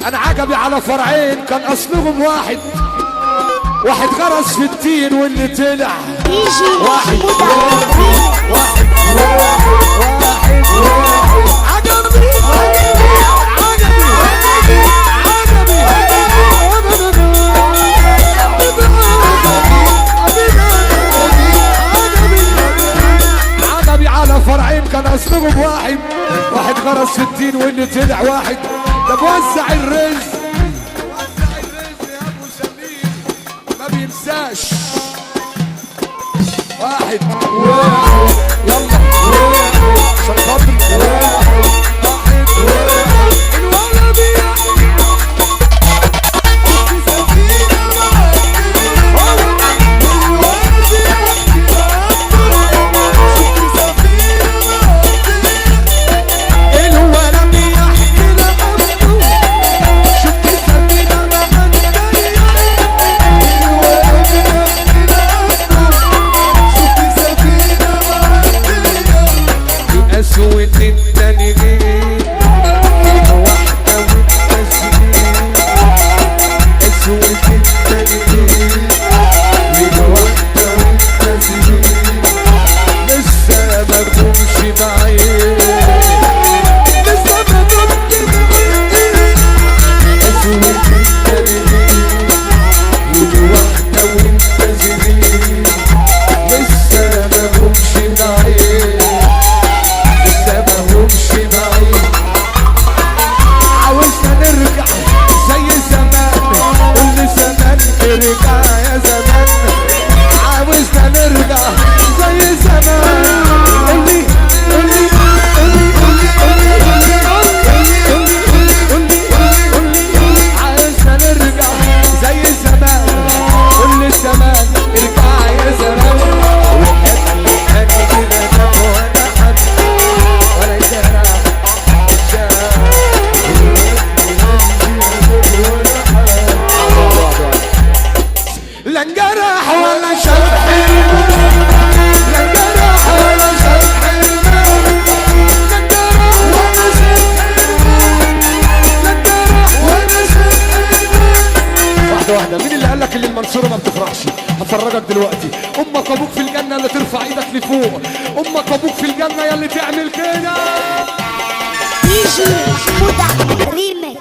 انا عجبي على فرعين كان اصلهم واحد غرس في التين واللي طلع واحد واحد عجبي عجبي على فرعين كان اصلهم واحد غرس في التين واللي طلع واحد. ده بوزع الرزق يا ابو سمير ما بينساش واحد يلا عشان خاطري واحد الولا بيحكي ما بتفرحش. هفرجك دلوقتي. امك ابوك في الجنه اللي ترفع ايدك لفوق، امك ابوك في الجنه يا اللي تعمل كده. يجي مودع ريمي